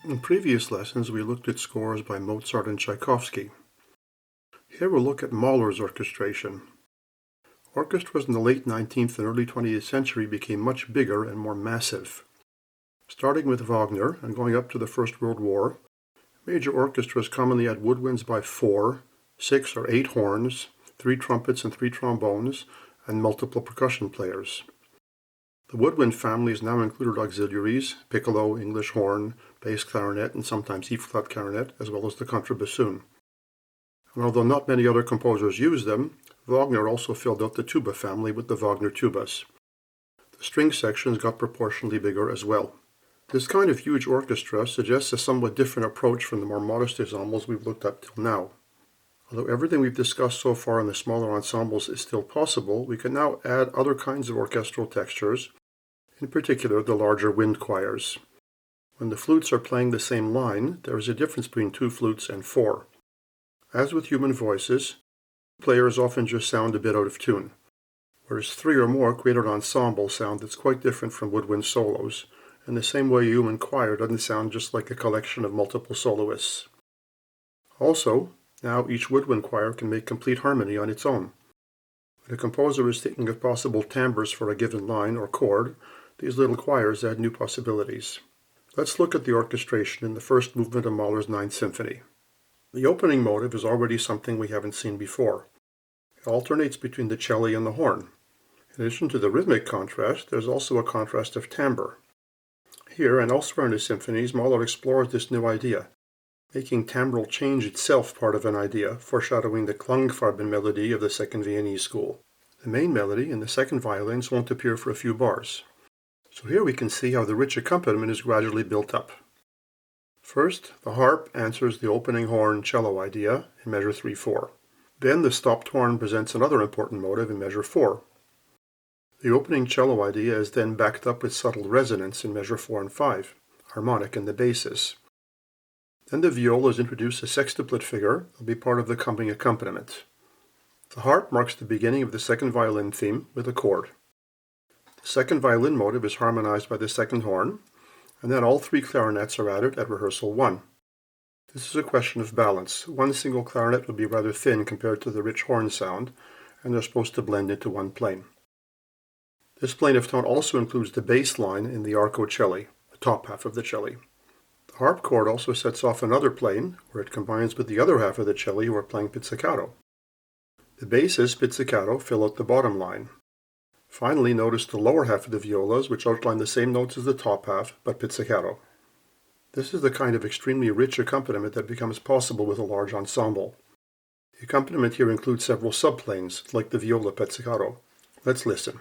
In previous lessons, we looked at scores by Mozart and Tchaikovsky. Here we'll look at Mahler's orchestration. Orchestras in the late 19th and early 20th century became much bigger and more massive. Starting with Wagner and going up to the First World War, major orchestras commonly had woodwinds by 4, 6, or 8 horns, 3 trumpets and 3 trombones, and multiple percussion players. The woodwind families now included auxiliaries, piccolo, English horn, bass clarinet, and sometimes E-flat clarinet, as well as the contrabassoon. And although not many other composers used them, Wagner also filled out the tuba family with the Wagner tubas. The string sections got proportionally bigger as well. This kind of huge orchestra suggests a somewhat different approach from the more modest ensembles we've looked at till now. Although everything we've discussed so far in the smaller ensembles is still possible, we can now add other kinds of orchestral textures, in particular the larger wind choirs. When the flutes are playing the same line, there is a difference between 2 flutes and 4. As with human voices, players often just sound a bit out of tune, whereas 3 or more create an ensemble sound that's quite different from woodwind solos, in the same way a human choir doesn't sound just like a collection of multiple soloists. Also, now each woodwind choir can make complete harmony on its own. When a composer is thinking of possible timbres for a given line or chord, these little choirs add new possibilities. Let's look at the orchestration in the first movement of Mahler's Ninth Symphony. The opening motive is already something we haven't seen before. It alternates between the cello and the horn. In addition to the rhythmic contrast, there's also a contrast of timbre. Here and elsewhere in his symphonies, Mahler explores this new idea, making timbral change itself part of an idea, foreshadowing the Klangfarben melody of the Second Viennese school. The main melody and the second violins won't appear for a few bars. So here we can see how the rich accompaniment is gradually built up. First, the harp answers the opening horn cello idea in measure 3-4. Then the stopped horn presents another important motive in measure 4. The opening cello idea is then backed up with subtle resonance in measure 4 and 5, harmonic in the basses. Then the violas introduce a sextuplet figure that will be part of the coming accompaniment. The harp marks the beginning of the second violin theme with a chord. The second violin motive is harmonized by the second horn, and then all 3 clarinets are added at rehearsal 1. This is a question of balance. One single clarinet will be rather thin compared to the rich horn sound, and they're supposed to blend into one plane. This plane of tone also includes the bass line in the arco celli, the top half of the celli. The harp chord also sets off another plane, where it combines with the other half of the celli who are playing pizzicato. The basses, pizzicato, fill out the bottom line. Finally, notice the lower half of the violas, which outline the same notes as the top half, but pizzicato. This is the kind of extremely rich accompaniment that becomes possible with a large ensemble. The accompaniment here includes several subplanes, like the viola pizzicato. Let's listen.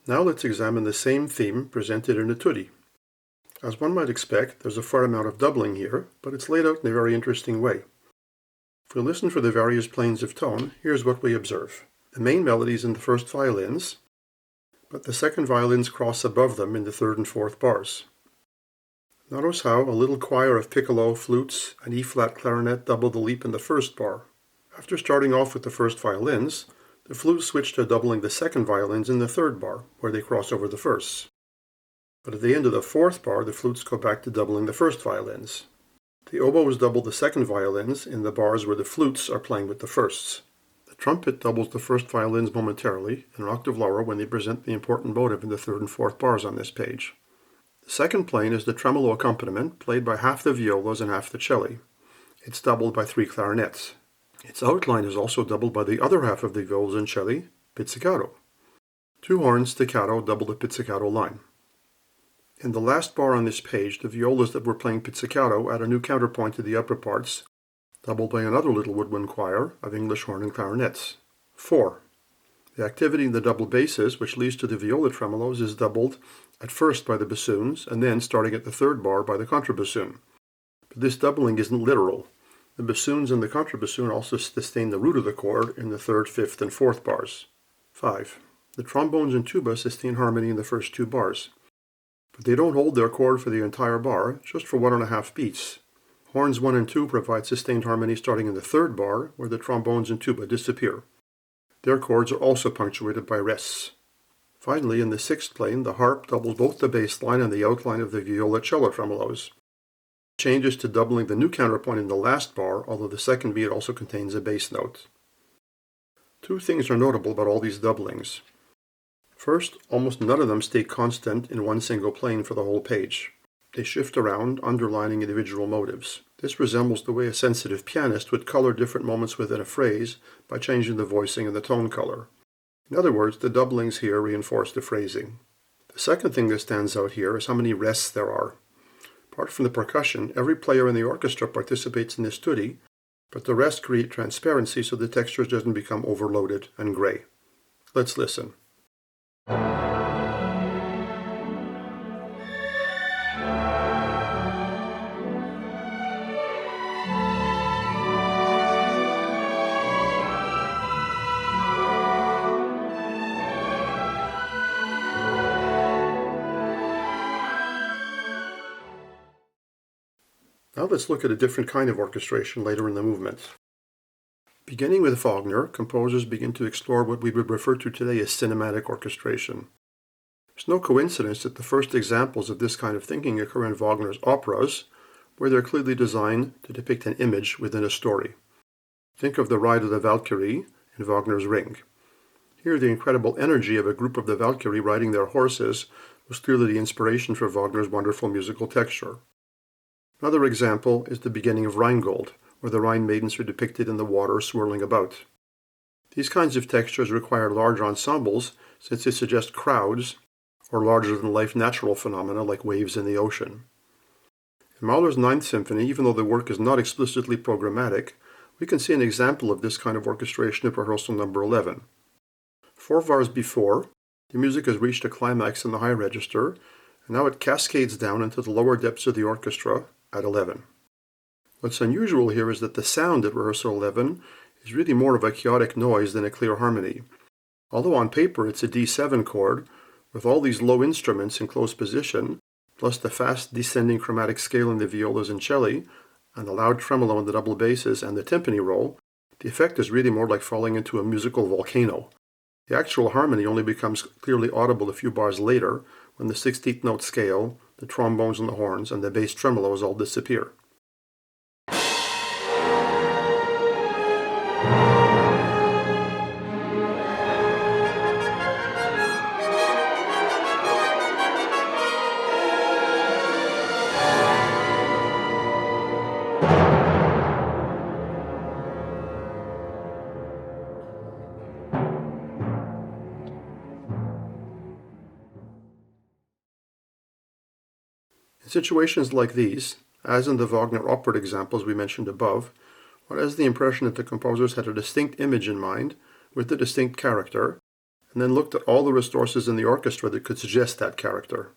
Now let's examine the same theme presented in a tutti. As one might expect, there's a fair amount of doubling here, but it's laid out in a very interesting way. If we listen for the various planes of tone, here's what we observe. The main melody is in the first violins, but the second violins cross above them in the third and fourth bars. Notice how a little choir of piccolo, flutes, and E-flat clarinet double the leap in the first bar. After starting off with the first violins, the flutes switch to doubling the second violins in the third bar, where they cross over the firsts. But at the end of the fourth bar, the flutes go back to doubling the first violins. The oboes double the second violins in the bars where the flutes are playing with the firsts. The trumpet doubles the first violins momentarily, an octave lower when they present the important motive in the third and fourth bars on this page. The second plane is the tremolo accompaniment, played by half the violas and half the celli. It's doubled by 3 clarinets. Its outline is also doubled by the other half of the violas and celli, pizzicato. 2 horns staccato double the pizzicato line. In the last bar on this page, the violas that were playing pizzicato add a new counterpoint to the upper parts, doubled by another little woodwind choir of English horn and clarinets. 4. The activity in the double basses, which leads to the viola tremolos, is doubled at first by the bassoons, and then, starting at the third bar, by the contrabassoon. But this doubling isn't literal. The bassoons and the contrabassoon also sustain the root of the chord in the third, fifth, and fourth bars. 5. The trombones and tuba sustain harmony in the first 2 bars. But they don't hold their chord for the entire bar, just for 1.5 beats. Horns 1 and 2 provide sustained harmony starting in the third bar, where the trombones and tuba disappear. Their chords are also punctuated by rests. Finally, in the 6th plane, the harp doubles both the bass line and the outline of the viola cello tremolos. Changes to doubling the new counterpoint in the last bar, although the second beat also contains a bass note. 2 things are notable about all these doublings. First, almost none of them stay constant in one single plane for the whole page. They shift around, underlining individual motives. This resembles the way a sensitive pianist would color different moments within a phrase by changing the voicing and the tone color. In other words, the doublings here reinforce the phrasing. The second thing that stands out here is how many rests there are. Apart from the percussion, every player in the orchestra participates in this tutti, but the rests create transparency so the texture doesn't become overloaded and gray. Let's listen. Now let's look at a different kind of orchestration later in the movement. Beginning with Wagner, composers begin to explore what we would refer to today as cinematic orchestration. It's no coincidence that the first examples of this kind of thinking occur in Wagner's operas, where they're clearly designed to depict an image within a story. Think of the Ride of the Valkyrie in Wagner's Ring. Here, the incredible energy of a group of the Valkyrie riding their horses was clearly the inspiration for Wagner's wonderful musical texture. Another example is the beginning of Rheingold, where the Rhine maidens are depicted in the water swirling about. These kinds of textures require large ensembles since they suggest crowds or larger-than-life natural phenomena like waves in the ocean. In Mahler's Ninth Symphony, even though the work is not explicitly programmatic, we can see an example of this kind of orchestration at rehearsal number 11. 4 bars before, the music has reached a climax in the high register, and now it cascades down into the lower depths of the orchestra at 11. What's unusual here is that the sound at rehearsal 11 is really more of a chaotic noise than a clear harmony. Although on paper it's a D7 chord, with all these low instruments in close position, plus the fast descending chromatic scale in the violas and celli, and the loud tremolo in the double basses and the timpani roll, the effect is really more like falling into a musical volcano. The actual harmony only becomes clearly audible a few bars later, when the 16th note scale, the trombones and the horns, and the bass tremolos all disappear. In situations like these, as in the Wagner opera examples we mentioned above, one has the impression that the composers had a distinct image in mind with a distinct character, and then looked at all the resources in the orchestra that could suggest that character.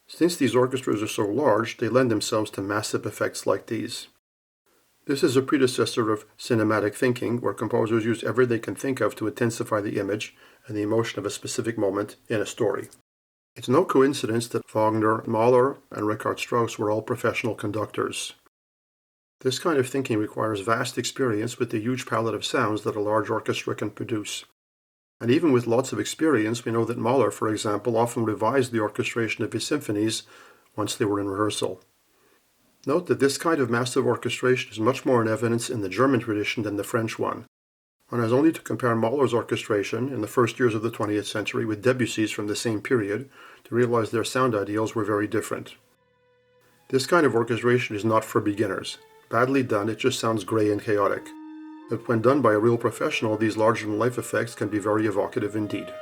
Since these orchestras are so large, they lend themselves to massive effects like these. This is a predecessor of cinematic thinking, where composers use everything they can think of to intensify the image and the emotion of a specific moment in a story. It's no coincidence that Wagner, Mahler, and Richard Strauss were all professional conductors. This kind of thinking requires vast experience with the huge palette of sounds that a large orchestra can produce. And even with lots of experience, we know that Mahler, for example, often revised the orchestration of his symphonies once they were in rehearsal. Note that this kind of massive orchestration is much more in evidence in the German tradition than the French one. One has only to compare Mahler's orchestration in the first years of the 20th century with Debussy's from the same period to realize their sound ideals were very different. This kind of orchestration is not for beginners. Badly done, it just sounds gray and chaotic. But when done by a real professional, these larger-than-life effects can be very evocative indeed.